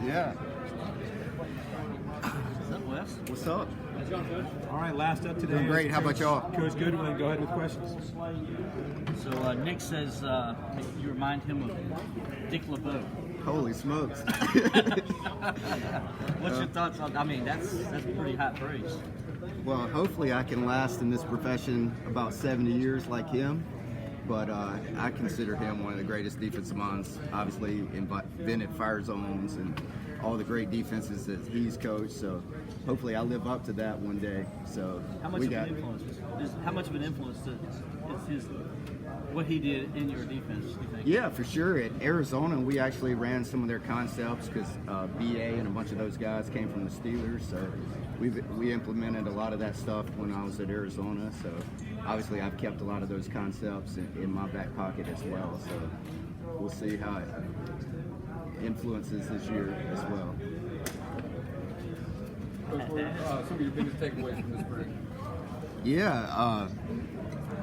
Yeah. What's up, Wes? What's up? How's it going, Coach? All right, last up today. Doing great. How about y'all? Coach Goodwin, go ahead with questions. So Nick says you remind him of Dick LeBeau. Holy smokes. What's your thoughts on? I mean, that's pretty high praise. Well, hopefully I can last in this profession about 70 years like him. But I consider him one of the greatest defensive minds. Obviously, invented fire zones and all the great defenses that he's coached. So hopefully I live up to that one day. So how much of an influence is his what he did in your defense, you think? Yeah, for sure. At Arizona, we actually ran some of their concepts because BA and a bunch of those guys came from the Steelers. So we implemented a lot of that stuff when I was at Arizona. So obviously I've kept a lot of those concepts in my back pocket as well. So we'll see how it influences this year as well. What were some of your biggest takeaways from this spring? Yeah,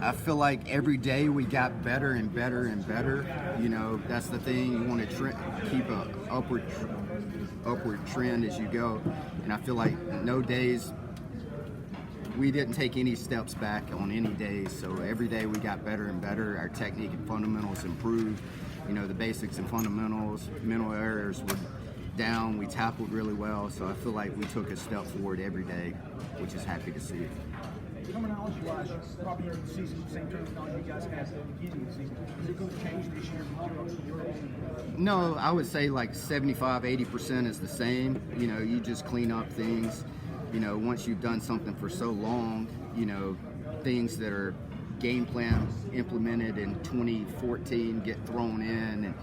I feel like every day we got better and better and better. You know, that's the thing. You want to keep a upward trend as you go. And I feel like no days we didn't take any steps back on any days. So every day we got better and better. Our technique and fundamentals improved. You know, the basics and fundamentals, mental errors were down. We tackled really well. So I feel like we took a step forward every day, which is happy to see. Terminology-wise, probably during the season, same terminology you guys had at the beginning of the season. Is it going to change this year? No, I would say like 75-80% is the same. You know, you just clean up things. You know, once you've done something for so long, you know, things that are game plan implemented in 2014 get thrown in, and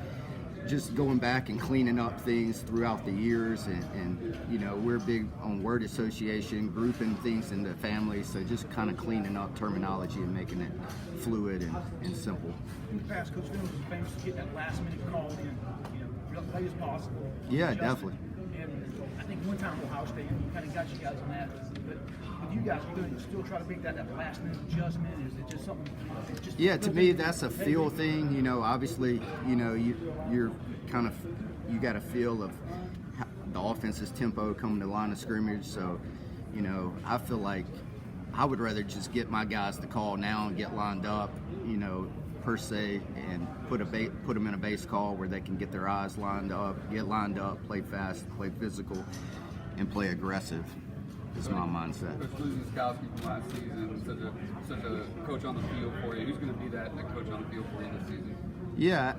just going back and cleaning up things throughout the years, and you know, we're big on word association, grouping things into families, so just kind of cleaning up terminology and making it fluid and simple. In the past, Coach Venables was famous for getting that last minute call in, you know, real late as possible. Yeah, definitely. And I think one time Ohio State kind of got you guys on that, but with you guys doing it, you still try to make that last minute adjustment. Is it just something? Yeah, to me that's a feel thing. You know, obviously, you know, you're kind of, you got a feel of the offense's tempo coming to the line of scrimmage. So, you know, I feel like I would rather just get my guys to call now and get lined up, you know, per se, and put them in a base call where they can get their eyes lined up, get lined up, play fast, play physical, and play aggressive. Is my mindset. Coach losing Skalski from last season, such a coach on the field for you. Who's going to be that coach on the field for you this season? Yeah,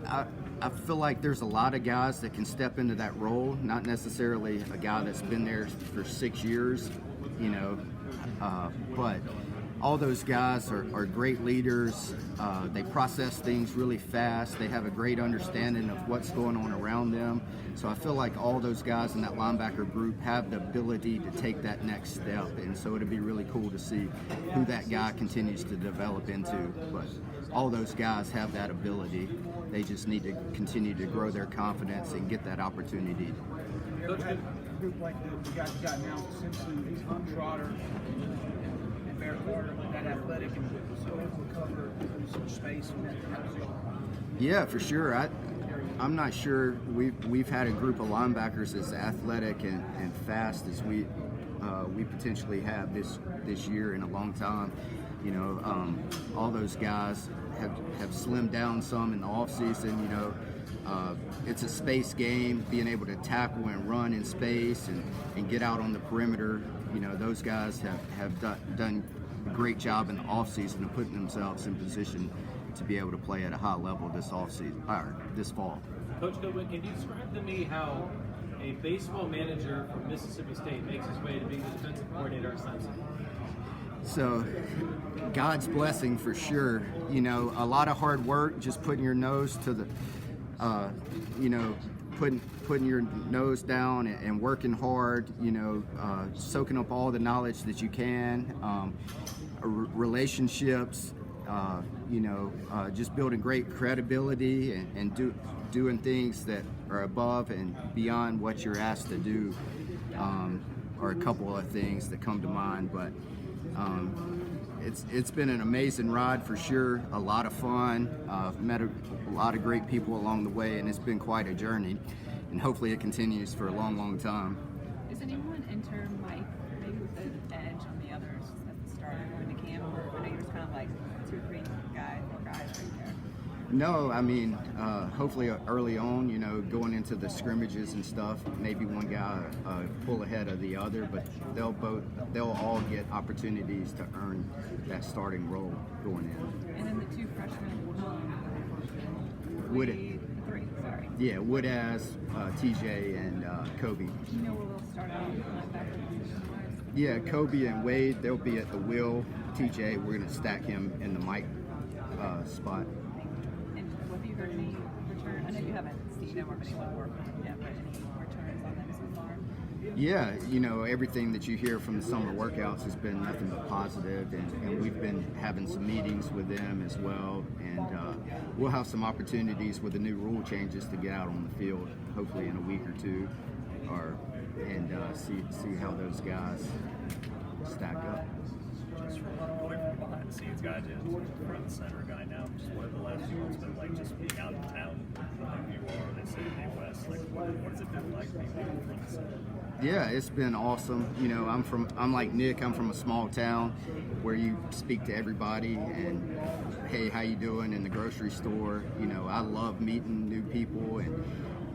I feel like there's a lot of guys that can step into that role. Not necessarily a guy that's been there for 6 years, you know, but all those guys are great leaders. They process things really fast. They have a great understanding of what's going on around them. So I feel like all those guys in that linebacker group have the ability to take that next step. And so it'd be really cool to see who that guy continues to develop into. But all those guys have that ability. They just need to continue to grow their confidence and get that opportunity. Coach, a group like the guys you got now, Simpson, Trotter, and Bear Carter, that athletic and so able to cover some space in that position. Yeah, for sure. I'm not sure we've had a group of linebackers as athletic and fast as we potentially have this year in a long time. You know, all those guys have slimmed down some in the offseason. You know, it's a space game, being able to tackle and run in space and get out on the perimeter. You know, those guys have done a great job in the offseason of putting themselves in position to be able to play at a high level this offseason or this fall. Coach Goodwin, can you describe to me how a baseball manager from Mississippi State makes his way to being the defensive coordinator at Clemson? So, God's blessing for sure. You know, a lot of hard work, just putting your nose to the, you know, putting your nose down and working hard. You know, soaking up all the knowledge that you can. Relationships. You know, just building great credibility and doing things that are above and beyond what you're asked to do are a couple of things that come to mind. But it's been an amazing ride for sure, a lot of fun. Met a lot of great people along the way, and it's been quite a journey. and hopefully it continues for a long, long time. Does anyone enter Mike maybe with an edge on the others at the start of going to camp? Or I know you're just kind of like 2 or 3 guys, 4 guys right there. No, I mean, hopefully early on, you know, going into the scrimmages and stuff, maybe one guy pull ahead of the other, but they'll all get opportunities to earn that starting role going in. And then the 2 freshmen, Would it? 3, sorry. Yeah, Woodaz, TJ, and Kobe. Do you know where they'll start out linebacker position-wise? Yeah, Kobe and Wade, they'll be at the will. TJ, we're going to stack him in the Mike spot. And have you heard any return? I know you haven't seen them or anyone work with them yet, but any returns on them so far? Yeah, you know, everything that you hear from the summer workouts has been nothing but positive, and we've been having some meetings with them as well, and we'll have some opportunities with the new rule changes to get out on the field, hopefully in a week or 2, and see how those guys stack up. Just going from behind the scenes guy to front and center guy now, just what have the last few months been like, just being out in town like you are, they say in the West, like what has it been like being front and center? Yeah, it's been awesome. You know, I'm like Nick. I'm from a small town where you speak to everybody and, hey, how you doing in the grocery store. You know, I love meeting new people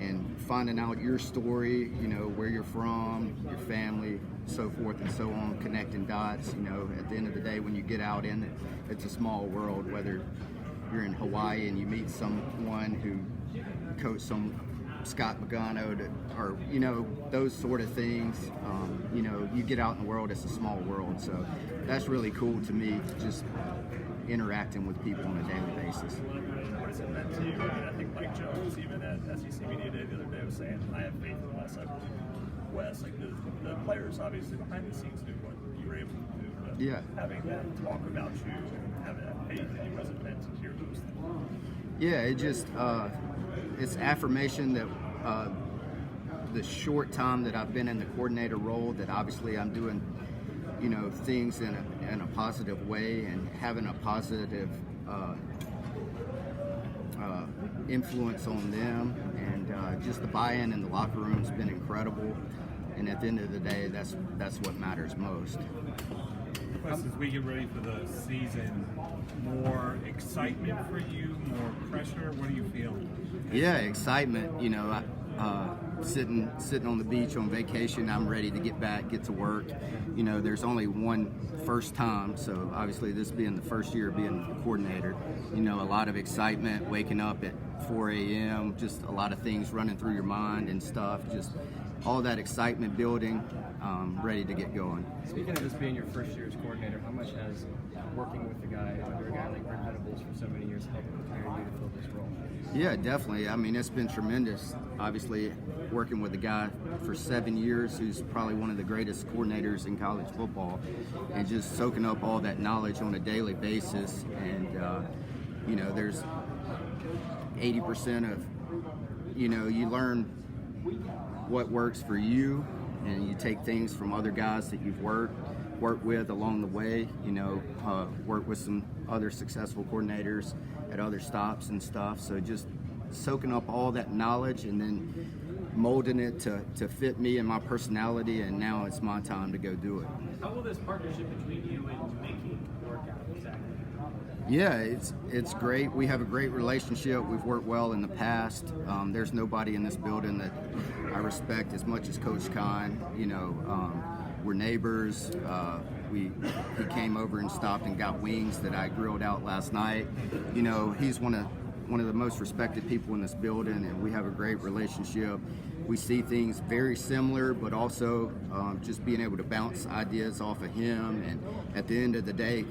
and finding out your story. You know, where you're from, your family, so forth and so on. Connecting dots. You know, at the end of the day, when you get out in it, it's a small world. Whether you're in Hawaii and you meet someone who coached some Scott Pagano, or you know, those sort of things. You know, you get out in the world, it's a small world, so that's really cool to me, just interacting with people on a daily basis. What has it meant to you? I mean, I think Mike Jones, even at SEC Media Day the other day, was saying, I have faith in Wes. I believe Wes. Like the players, obviously, behind the scenes knew what you were able to do. But Yeah. having them talk about you and having that faith in you, what has it meant to hear those things? Yeah, it just it's affirmation that the short time that I've been in the coordinator role, that obviously I'm doing, you know, things in a positive way and having a positive influence on them, and just the buy-in in the locker room has been incredible. And at the end of the day, that's what matters most. As we get ready for the season, more excitement for you, more pressure? What do you feel? Yeah, excitement. You know, sitting on the beach on vacation, I'm ready to get back, get to work. You know, there's only one first time, so obviously this being the first year of being a coordinator, you know, a lot of excitement, waking up at 4 a.m., just a lot of things running through your mind and stuff, just all that excitement building, ready to get going. Speaking of this being your first year as coordinator, how much has working with a guy like Brent Venables for so many years helped prepare you to fill this role? Yeah, definitely. I mean, it's been tremendous. Obviously, working with a guy for 7 years who's probably one of the greatest coordinators in college football, and just soaking up all that knowledge on a daily basis. And, you know, there's 80% of, you know, you learn what works for you, and you take things from other guys that you've worked with along the way, you know, work with some other successful coordinators at other stops and stuff. So just soaking up all that knowledge and then molding it to fit me and my personality, and now it's my time to go do it. How will this partnership between you and Mickey work out exactly? Yeah, it's great. We have a great relationship. We've worked well in the past. There's nobody in this building that I respect as much as Coach Conn. You know, we're neighbors. He came over and stopped and got wings that I grilled out last night. You know, he's one of the most respected people in this building, and we have a great relationship. We see things very similar, but also just being able to bounce ideas off of him, and at the end of the day,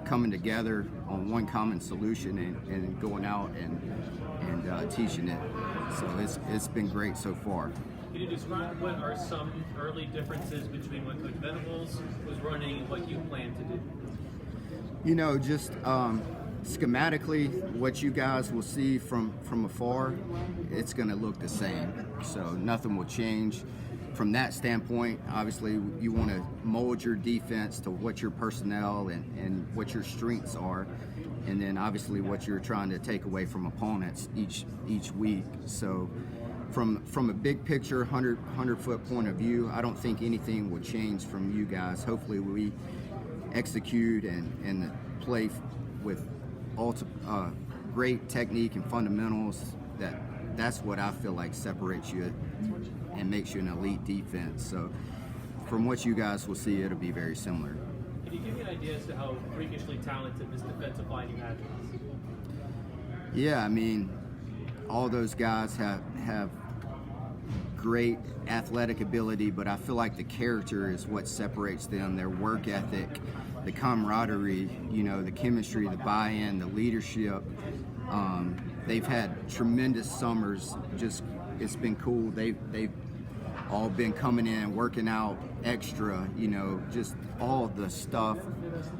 coming together on one common solution and going out and teaching it. So it's been great so far. Can you describe what are some early differences between what Coach Venables was running and what you plan to do? You know, just schematically, what you guys will see from afar, it's going to look the same. So nothing will change. From that standpoint, obviously, you want to mold your defense to what your personnel and what your strengths are, and then obviously what you're trying to take away from opponents each week. So from a big picture, 100-foot point of view, I don't think anything will change from you guys. Hopefully we execute and play with great technique and fundamentals. That's what I feel like separates you and makes you an elite defense. So from what you guys will see, it'll be very similar. Can you give me an idea as to how freakishly talented this defensive line you have is? Yeah, I mean, all those guys have great athletic ability, but I feel like the character is what separates them, their work ethic, the camaraderie, the chemistry, the buy-in, the leadership. They've had tremendous summers. Just, it's been cool. They've all been coming in, working out extra, just all the stuff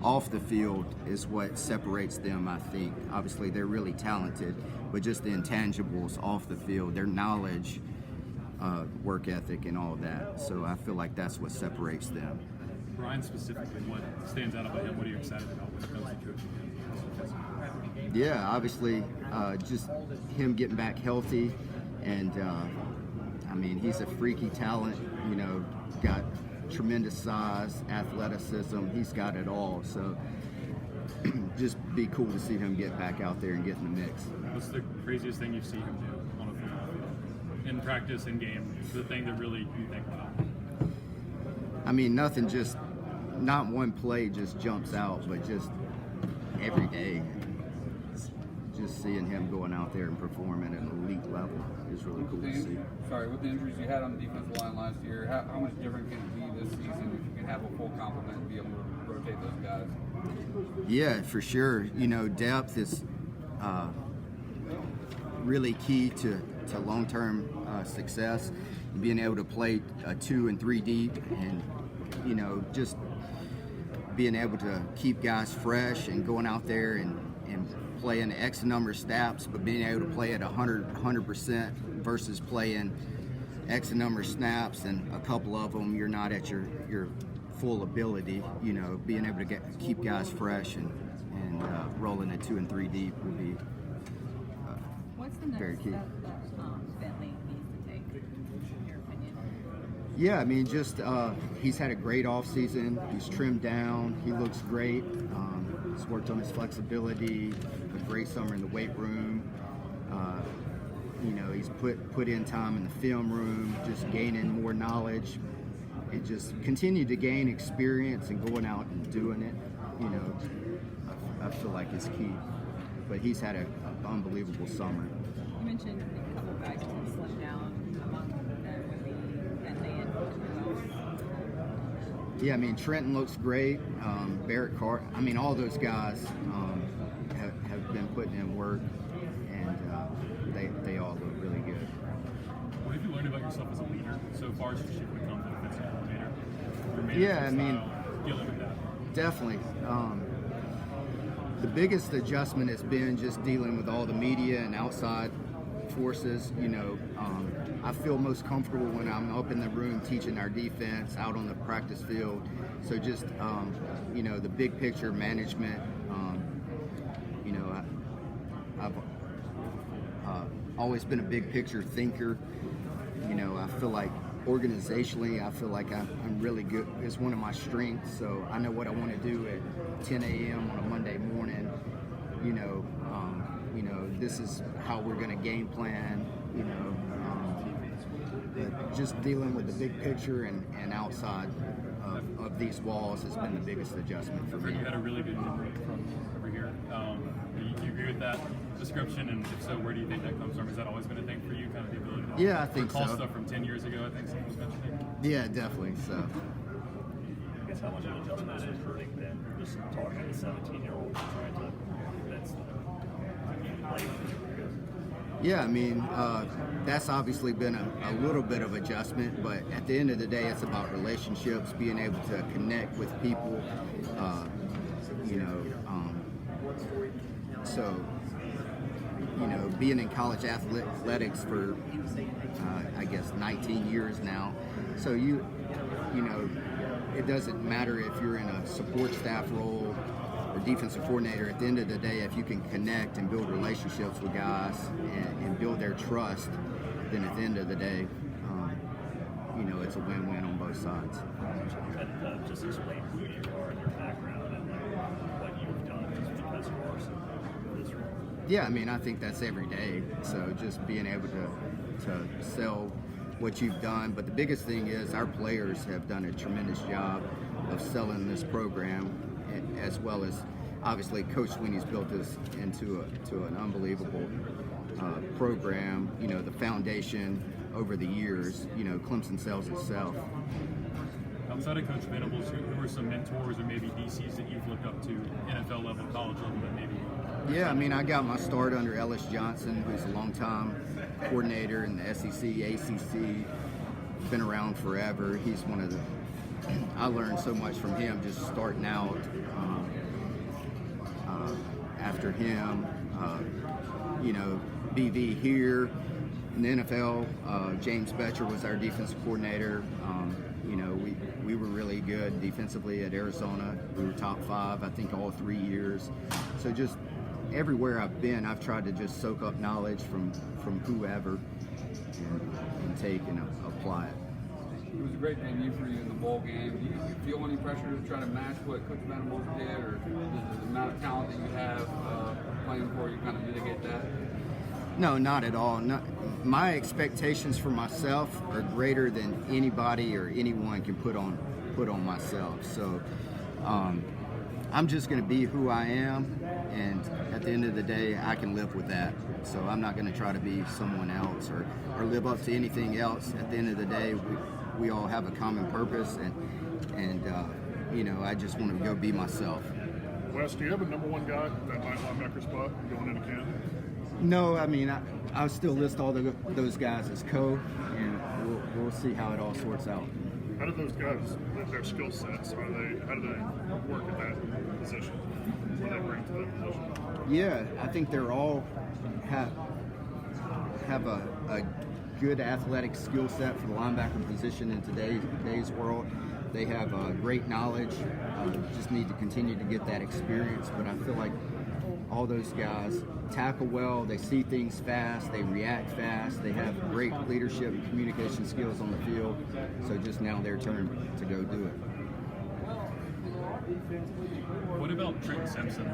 off the field is what separates them, I think. Obviously, they're really talented, but just the intangibles off the field, their knowledge, work ethic, and all of that. So I feel like that's what separates them. Brian specifically, what stands out about him? What are you excited about when it comes to coaching him? Yeah, obviously, just him getting back healthy, and I mean, he's a freaky talent. Got tremendous size, athleticism. He's got it all. So just be cool to see him get back out there and get in the mix. What's the craziest thing you see him do on a football field? In practice, in game, the thing that really you think about? I mean, nothing, just not one play just jumps out, but just every day. Just seeing him going out there and performing at an elite level is really cool to see. Sorry, with the injuries you had on the defensive line last year, how much different can it be this season if you can have a full complement and be able to rotate those guys? Yeah, for sure. Depth is really key to long-term success. Being able to play 2 and 3 deep, and just being able to keep guys fresh and going out there and playing X number of snaps, but being able to play at 100% versus playing X number of snaps and a couple of them you're not at your full ability. Being able to keep guys fresh and rolling at 2 and 3 deep will be What's the next very key. step that Bentley needs to take, in your opinion? Yeah, I mean, just he's had a great offseason. He's trimmed down. He looks great. He's worked on his flexibility. A great summer in the weight room. He's put in time in the film room, just gaining more knowledge, and just continue to gain experience and going out and doing it. I feel like it's key. But he's had an unbelievable summer. You mentioned a couple of guys who slimmed down. Among them would be Bentley and who else? Yeah, I mean, Trenton looks great. Barrett Carr. I mean, all those guys have been putting in work, and they all look really good. What have you learned about yourself as a leader so far since you've become the defensive coordinator? Your management Yeah, I mean, style, dealing with that. Definitely. The biggest adjustment has been just dealing with all the media and outside forces. I feel most comfortable when I'm up in the room teaching our defense, out on the practice field. So just, the big picture management. I've always been a big picture thinker. I feel like organizationally, I feel like I'm really good. It's one of my strengths. So I know what I want to do at 10 a.m. on a Monday morning. This is how we're going to game plan. But just dealing with the big picture and outside of these walls has been the biggest adjustment for me. You had a really good memory from over here. Do you agree with that description? And if so, where do you think that comes from? Has that always been a thing for you, kind of the ability to I think recall so. stuff from 10 years ago, I think someone was mentioning? Yeah, definitely. So. I guess how much of an adjustment is hurting then? Just talking to a 17-year-old trying to convince them to play. Yeah, I mean, that's obviously been a little bit of adjustment, but at the end of the day, it's about relationships, being able to connect with people, so, being in college athletics for, I guess, 19 years now. So it doesn't matter if you're in a support staff role or defensive coordinator. At the end of the day, if you can connect and build relationships with guys and build their trust, then at the end of the day, it's a win-win on both sides. And just explain who you are and your background and what you've done just because you are so good this role. Yeah, I mean, I think that's every day. So just being able to sell what you've done. But the biggest thing is our players have done a tremendous job of selling this program, as well as obviously Coach Swinney's built this into an unbelievable program. The foundation over the years, Clemson sells itself. Outside of Coach Venables, who are some mentors or maybe DCs that you've looked up to, NFL level, college level, but maybe? Yeah, I mean, I got my start under Ellis Johnson, who's a longtime coordinator in the SEC, ACC, been around forever. He's one of the, I learned so much from him just starting out. After him, BV here in the NFL, James Betcher was our defensive coordinator. We were really good defensively at Arizona. We were top 5, I think, all 3 years. So just everywhere I've been, I've tried to just soak up knowledge from whoever and take and apply it. It was a great debut for you in the bowl game. Do you feel any pressure to try to match what Coach Venables did, or does the amount of talent that you have playing for you kind of mitigate that? No, not at all. My expectations for myself are greater than anybody or anyone can put on myself. So I'm just going to be who I am, and at the end of the day, I can live with that. So I'm not going to try to be someone else or live up to anything else. At the end of the day, we all have a common purpose, and I just want to go be myself. Wes, do you have a number one guy at that linebacker spot going into camp? No, I mean, I'll still list all those guys as co, and we'll see how it all sorts out. How do those guys, their skill sets, how do they work at that position? What do they bring to that position? Yeah, I think they're all have a good athletic skill set for the linebacker position in today's world. They have great knowledge. Just need to continue to get that experience. But I feel like all those guys tackle well. They see things fast. They react fast. They have great leadership and communication skills on the field. So just now their turn to go do it. What about Trenton Simpson?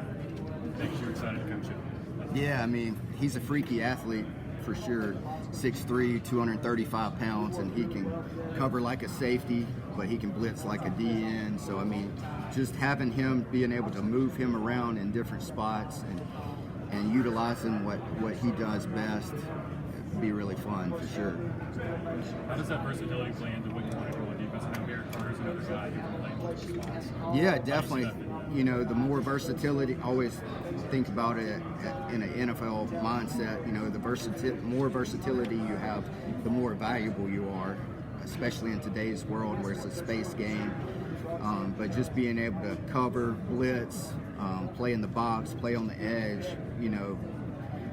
Makes you excited to coach him? Yeah, I mean, he's a freaky athlete for sure. 6'3", 235 pounds, and he can cover like a safety, but he can blitz like a DN. So, I mean, just having him, being able to move him around in different spots and utilizing what he does best would be really fun for sure. How does that versatility play into what you want to do on defense? I know Garrett Carter's another guy who can play in multiple spots. Yeah, definitely. The more versatility, always think about it in an NFL mindset. The more versatility you have, the more valuable you are, especially in today's world where it's a space game. But just being able to cover, blitz, play in the box, play on the edge,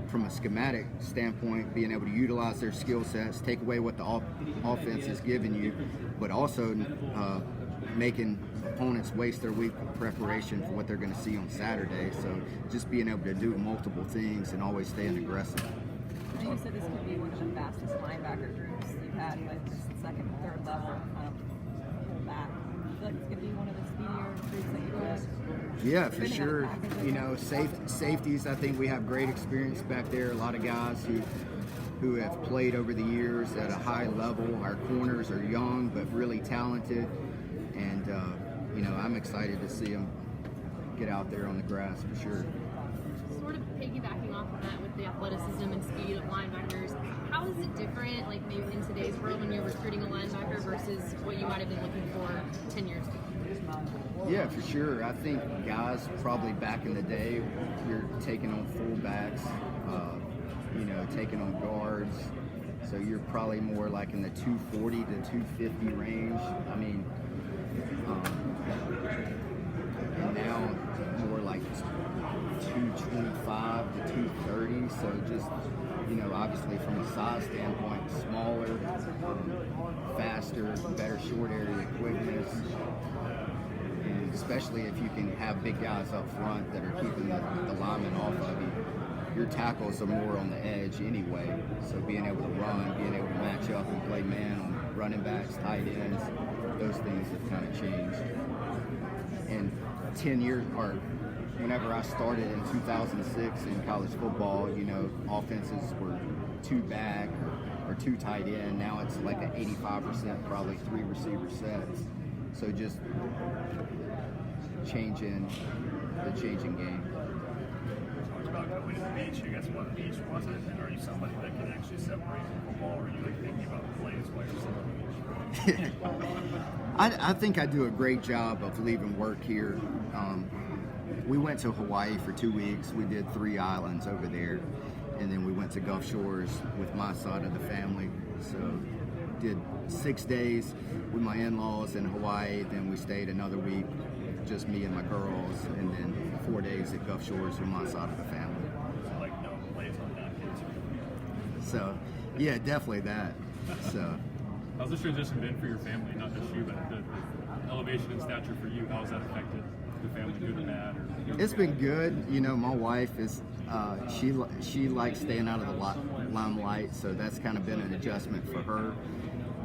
from a schematic standpoint, being able to utilize their skill sets, take away what the offense is giving you, but also making opponents waste their week of preparation for what they're going to see on Saturday. So just being able to do multiple things and always staying aggressive. You said this could be one of the fastest linebacker groups you've had, like this second and third level back. I feel like it's going to be one of the speedier groups that you've had. Yeah, for sure. Safeties, I think we have great experience back there. A lot of guys who have played over the years at a high level. Our corners are young but really talented, and I'm excited to see them get out there on the grass for sure. Sort of piggybacking off of that with the athleticism and speed of linebackers, how is it different, like maybe in today's world when you're recruiting a linebacker versus what you might have been looking for 10 years ago? Yeah, for sure. I think guys probably back in the day, you're taking on fullbacks, taking on guards. So you're probably more like in the 240 to 250 range. I mean, and now more like 225 to 230. So just, obviously from a size standpoint, smaller, faster, better short area quickness. And especially if you can have big guys up front that are keeping the linemen off of you. Your tackles are more on the edge anyway. So being able to run, being able play man on running backs, tight ends. Those things have kind of changed. And 10 years, or whenever I started in 2006 in college football, you know, offenses were 2 back or 2 tight end. Now it's like an 85%, probably 3 receiver sets. So just changing game. Talked about going to the beach. You guys won the beach, was it? And are you somebody that can actually separate from football, or are you like thinking about the plays while you're sitting on the beach? I think I do a great job of leaving work here. We went to Hawaii for 2 weeks. We did 3 islands over there, and then we went to Gulf Shores with my side of the family. So did 6 days with my in-laws in Hawaii. Then we stayed another week, just me and my girls, and then 4 days at Gulf Shores with my side of the family. So like no plays on napkins. So yeah, definitely that. So. How's the transition been for your family, not just you, but the elevation in stature for you? How has that affected the family, good or bad? It's been good. You know, my wife is she likes staying out of the limelight, so that's kind of been an adjustment for her.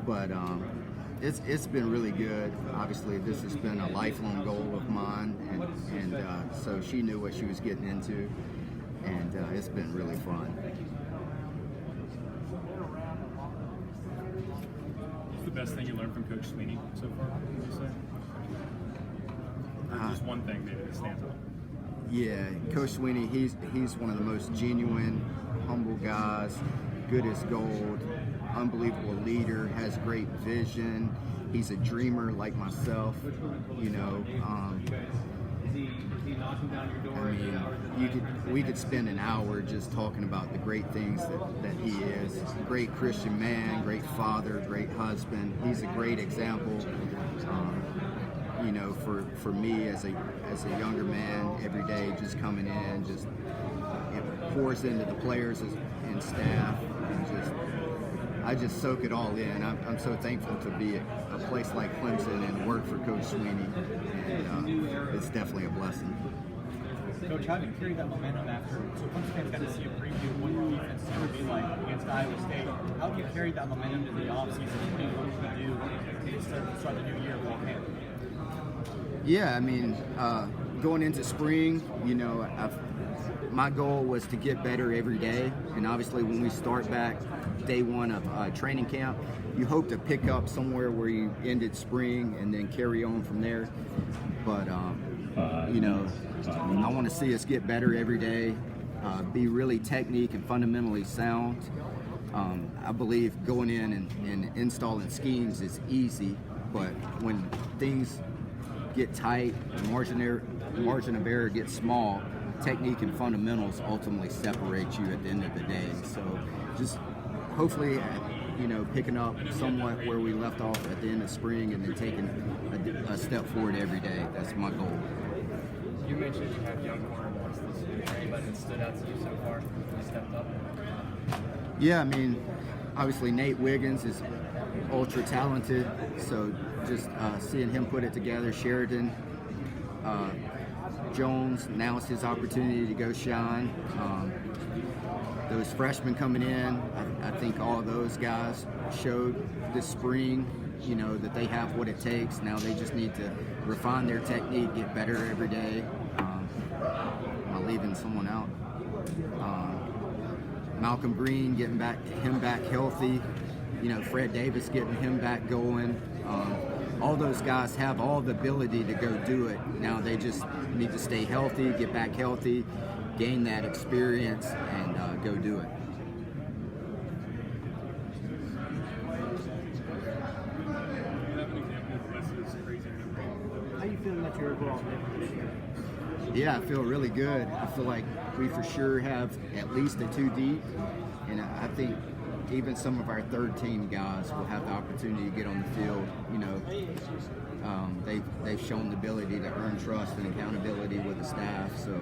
But it's been really good. Obviously, this has been a lifelong goal of mine, and so she knew what she was getting into, and it's been really fun. The best thing you learned from Coach Swinney so far, would you say? Or just one thing maybe that stands out? Yeah, Coach Swinney, he's one of the most genuine, humble guys, good as gold, unbelievable leader, has great vision. He's a dreamer like myself, you know. I mean, we could spend an hour just talking about the great things that he is. Great Christian man, great father, great husband. He's a great example, you know, for me as a younger man every day, just coming in, just it pours into the players and staff, and I just soak it all in. I'm so thankful to be at a place like Clemson and work for Coach Swinney, and it's definitely a blessing. Coach, how do you carry that momentum after? So Clemson fans got to see a preview of what your defense is going to be like against Iowa State. How do you carry that momentum to the offseason? What are you going to do to start the new year fall camp? Yeah, I mean, going into spring, you know, my goal was to get better every day, and obviously when we start back day one of training camp, you hope to pick up somewhere where you ended spring and then carry on from there. But you know, I want to see us get better every day, be really technique and fundamentally sound. I believe going in and installing schemes is easy, but when things get tight, the margin of error gets small, technique and fundamentals ultimately separate you at the end of the day. So just hopefully, you know, picking up somewhat where we left off at the end of spring and then taking a step forward every day. That's my goal. You mentioned you have young cornerbacks this year. Anybody that stood out to you so far who stepped up? Yeah, I mean, obviously Nate Wiggins is ultra talented, so just seeing him put it together. Sheridan Jones, now it's his opportunity to go shine. Those freshmen coming in, I think all of those guys showed this spring, you know, that they have what it takes. Now they just need to refine their technique, get better every day. Am I leaving someone out? Malcolm Green, getting him back healthy. You know, Fred Davis getting him back going. All those guys have all the ability to go do it. Now they just need to stay healthy, get back healthy, gain that experience, and go do it. How you feeling about your overall this year? Yeah, I feel really good. I feel like we for sure have at least a 2 deep, and I think even some of our third team guys will have the opportunity to get on the field. You know, they've shown the ability to earn trust and accountability with the staff. So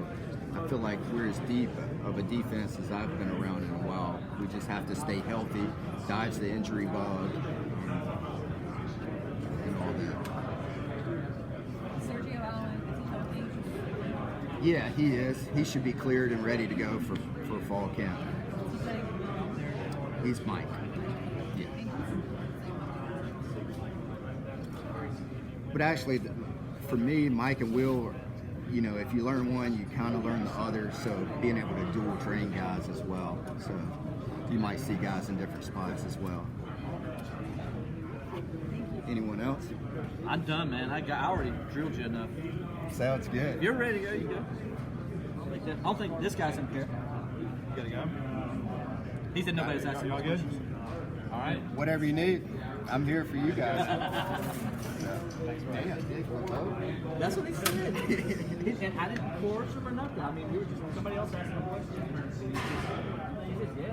I feel like we're as deep of a defense as I've been around in a while. We just have to stay healthy, dodge the injury bug, and all that. Sergio Allen, is he healthy? Yeah, he is. He should be cleared and ready to go for fall camp. Is he playing? He's Mike. Yeah. But actually, for me, Mike and Will, you know, if you learn one, you kind of learn the other. So being able to dual train guys as well. So you might see guys in different spots as well. Anyone else? I'm done, man. I already drilled you enough. Sounds good. If you're ready to go, you go. I don't think this guy's in here. You gotta go. He said nobody's asking Y'all good? All right. Whatever you need, I'm here for you guys. That's what he said. And I didn't coerce him or nothing. I mean, we were just somebody else asking a question. He said, yeah,